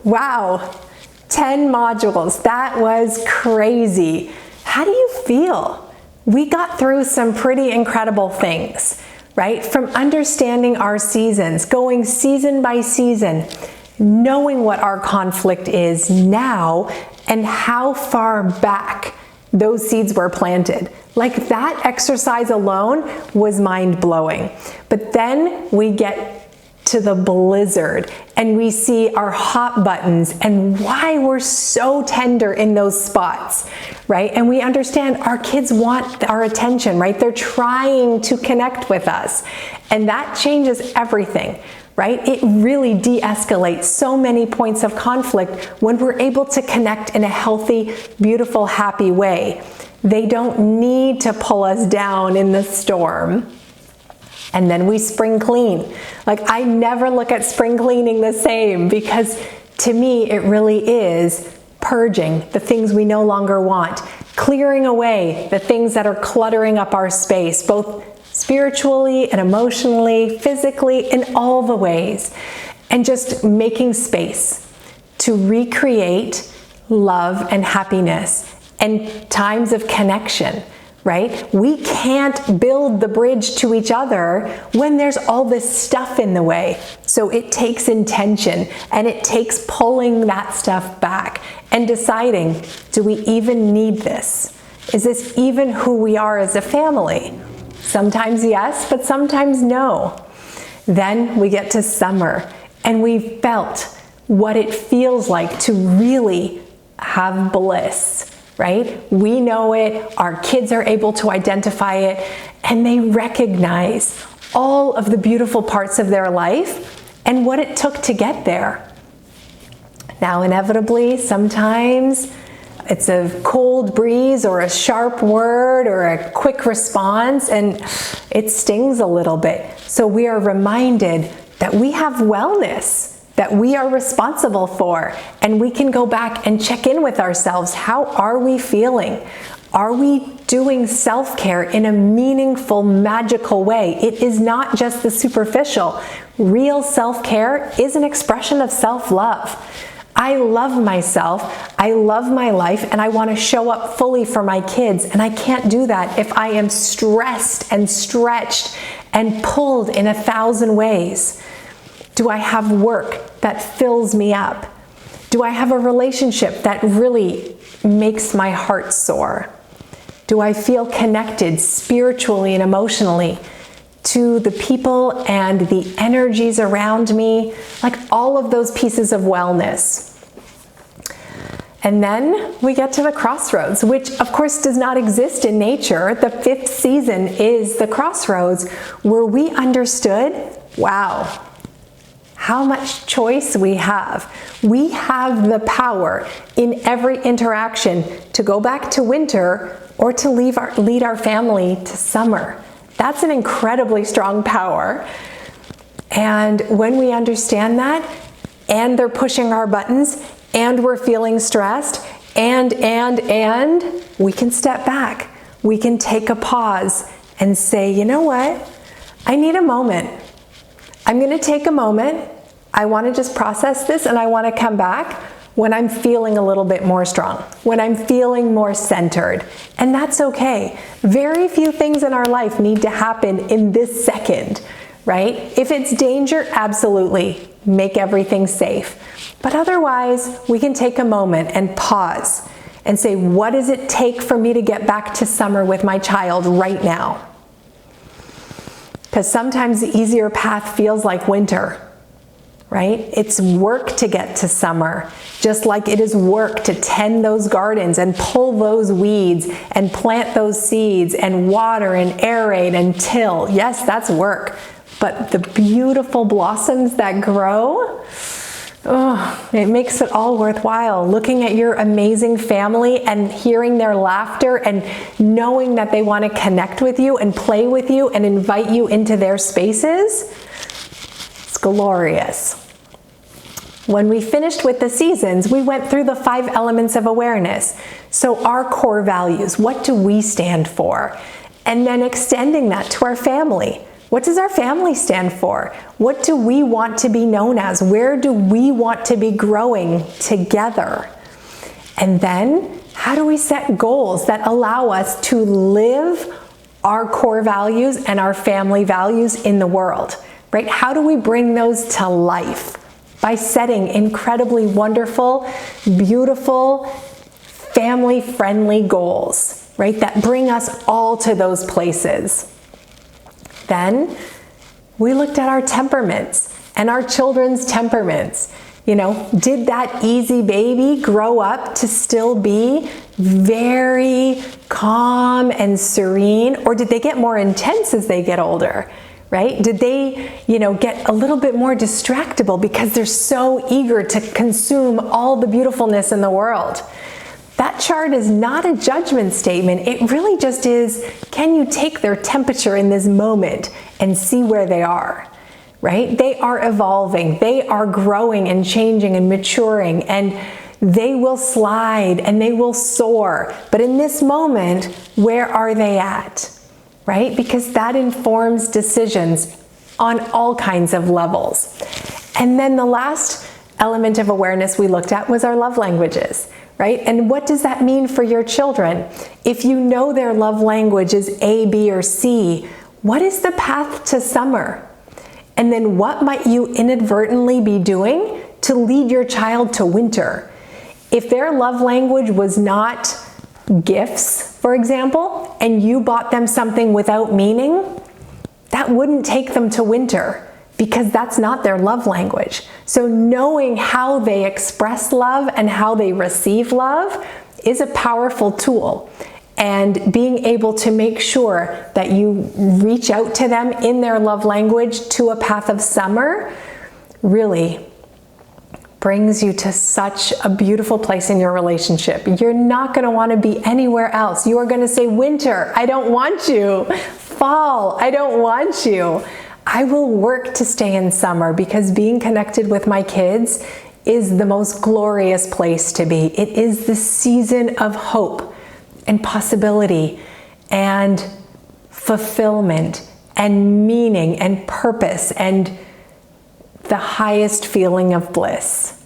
Wow, 10 modules. That was crazy. How do you feel? We got through some pretty incredible things, right? From understanding our seasons, going season by season, knowing what our conflict is now and how far back those seeds were planted. Like, that exercise alone was mind-blowing. But then we get to the blizzard and we see our hot buttons and why we're so tender in those spots, right? And we understand our kids want our attention, right? They're trying to connect with us, and that changes everything, right? It really de-escalates so many points of conflict when we're able to connect in a healthy, beautiful, happy way. They don't need to pull us down in the storm. And then we spring clean. Like, I never look at spring cleaning the same, because to me it really is purging the things we no longer want, clearing away the things that are cluttering up our space, both spiritually and emotionally, physically, in all the ways, and just making space to recreate love and happiness and times of connection. Right? We can't build the bridge to each other when there's all this stuff in the way. So it takes intention, and it takes pulling that stuff back and deciding, do we even need this? Is this even who we are as a family? Sometimes yes, but sometimes no. Then we get to summer, and we felt what it feels like to really have bliss. Right? We know it, our kids are able to identify it, and they recognize all of the beautiful parts of their life and what it took to get there. Now, inevitably, sometimes it's a cold breeze or a sharp word or a quick response, and it stings a little bit. So we are reminded that we have wellness that we are responsible for, and we can go back and check in with ourselves. How are we feeling? Are we doing self-care in a meaningful, magical way? It is not just the superficial. Real self-care is an expression of self-love. I love myself, I love my life, and I want to show up fully for my kids, and I can't do that if I am stressed and stretched and pulled in 1,000 ways. Do I have work that fills me up? Do I have a relationship that really makes my heart soar? Do I feel connected spiritually and emotionally to the people and the energies around me? Like, all of those pieces of wellness. And then we get to the crossroads, which of course does not exist in nature. The 5th season is the crossroads, where we understood, wow, how much choice we have. We have the power in every interaction to go back to winter or to lead our family to summer. That's an incredibly strong power. And when we understand that, and they're pushing our buttons, and we're feeling stressed, and we can step back. We can take a pause and say, you know what? I need a moment. I'm going to take a moment. I want to just process this, and I want to come back when I'm feeling a little bit more strong, when I'm feeling more centered. And that's okay. Very few things in our life need to happen in this second, right? If it's danger, absolutely, make everything safe. But otherwise, we can take a moment and pause and say, what does it take for me to get back to summer with my child right now? Because sometimes the easier path feels like winter, right? It's work to get to summer, just like it is work to tend those gardens and pull those weeds and plant those seeds and water and aerate and till. Yes, that's work. But the beautiful blossoms that grow, oh, it makes it all worthwhile. Looking at your amazing family and hearing their laughter and knowing that they want to connect with you and play with you and invite you into their spaces, it's glorious. When we finished with the seasons, we went through the 5 elements of awareness. So our core values, what do we stand for? And then extending that to our family. What does our family stand for? What do we want to be known as? Where do we want to be growing together? And then, how do we set goals that allow us to live our core values and our family values in the world, right? How do we bring those to life? By setting incredibly wonderful, beautiful, family-friendly goals, right? That bring us all to those places. Then we looked at our temperaments and our children's temperaments. You know, did that easy baby grow up to still be very calm and serene, or did they get more intense as they get older, right? Did they, get a little bit more distractible because they're so eager to consume all the beautifulness in the world? That chart is not a judgment statement. It really just is, can you take their temperature in this moment and see where they are, right? They are evolving. They are growing and changing and maturing, and they will slide and they will soar. But in this moment, where are they at, right? Because that informs decisions on all kinds of levels. And then the last element of awareness we looked at was our love languages. Right? And what does that mean for your children? If you know their love language is A, B, or C, what is the path to summer? And then what might you inadvertently be doing to lead your child to winter? If their love language was not gifts, for example, and you bought them something without meaning, that wouldn't take them to winter, because that's not their love language. So knowing how they express love and how they receive love is a powerful tool. And being able to make sure that you reach out to them in their love language to a path of summer really brings you to such a beautiful place in your relationship. You're not going to want to be anywhere else. You are going to say, winter, I don't want you. Fall, I don't want you. I will work to stay in summer, because being connected with my kids is the most glorious place to be. It is the season of hope and possibility and fulfillment and meaning and purpose and the highest feeling of bliss.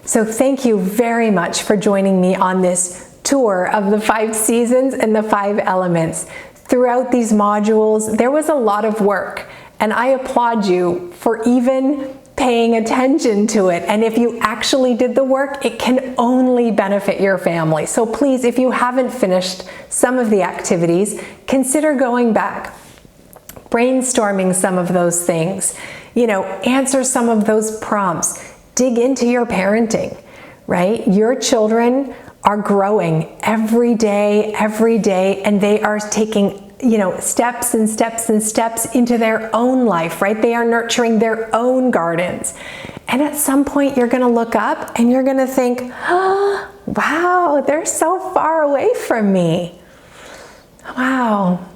So thank you very much for joining me on this tour of the 5 seasons and the 5 elements. Throughout these modules, there was a lot of work. And I applaud you for even paying attention to it. And if you actually did the work, it can only benefit your family. So please, if you haven't finished some of the activities, consider going back, brainstorming some of those things, answer some of those prompts, dig into your parenting, right? Your children are growing every day, and they are taking steps and steps and steps into their own life, right? They are nurturing their own gardens. And at some point you're going to look up and you're going to think, oh, wow, they're so far away from me. Wow,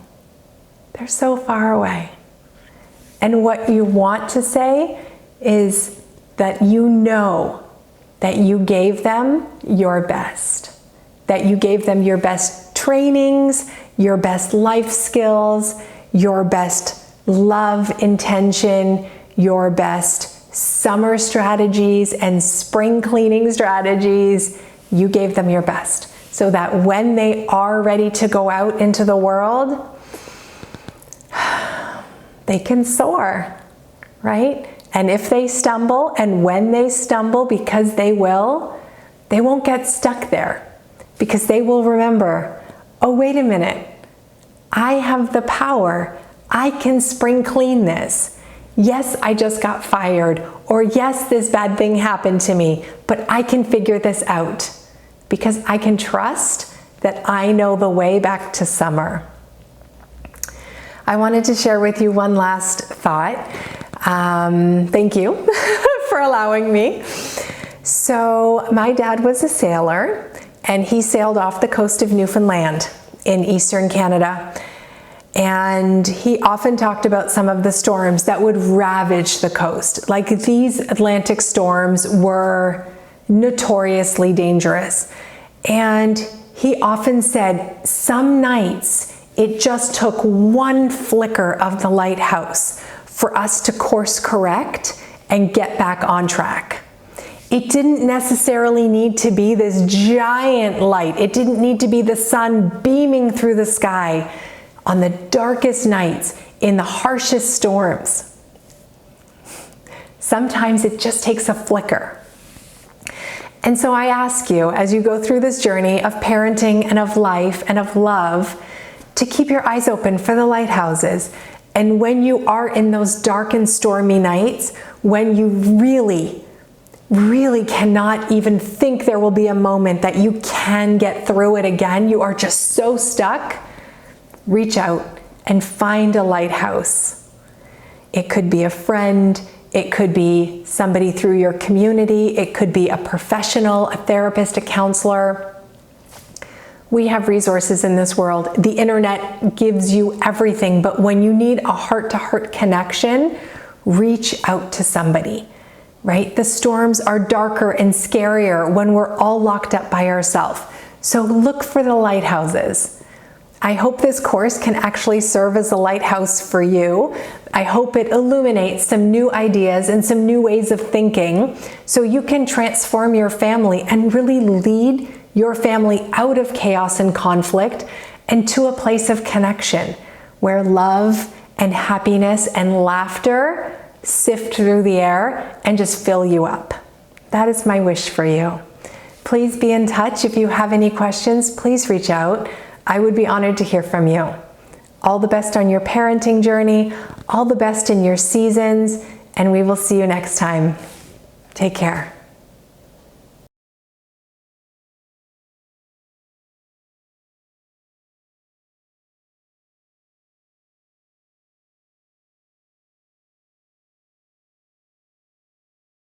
they're so far away. And what you want to say is that you know that you gave them your best, that you gave them your best trainings, your best life skills, your best love intention, your best summer strategies and spring cleaning strategies. You gave them your best so that when they are ready to go out into the world, they can soar, right? And if they stumble, and when they stumble, because they won't get stuck there, because they will remember, oh, wait a minute, I have the power. I can spring clean this. Yes, I just got fired, or yes, this bad thing happened to me, but I can figure this out because I can trust that I know the way back to summer. I wanted to share with you one last thought. Thank you for allowing me. So my dad was a sailor, and he sailed off the coast of Newfoundland in eastern Canada. And he often talked about some of the storms that would ravage the coast. Like, these Atlantic storms were notoriously dangerous. And he often said, some nights It just took one flicker of the lighthouse for us to course correct and get back on track. It didn't necessarily need to be this giant light. It didn't need to be the sun beaming through the sky on the darkest nights, in the harshest storms. Sometimes it just takes a flicker. And so I ask you, as you go through this journey of parenting and of life and of love, to keep your eyes open for the lighthouses. And when you are in those dark and stormy nights, when you really cannot even think there will be a moment that you can get through it again, you are just so stuck, reach out and find a lighthouse. It could be a friend, it could be somebody through your community, it could be a professional, a therapist, a counselor. We have resources in this world. The internet gives you everything, but when you need a heart-to-heart connection, reach out to somebody, right? The storms are darker and scarier when we're all locked up by ourselves. So look for the lighthouses. I hope this course can actually serve as a lighthouse for you. I hope it illuminates some new ideas and some new ways of thinking so you can transform your family and really lead your family out of chaos and conflict and to a place of connection where love and happiness and laughter sift through the air and just fill you up. That is my wish for you. Please be in touch. If you have any questions, please reach out. I would be honored to hear from you. All the best on your parenting journey, all the best in your seasons, and we will see you next time. Take care.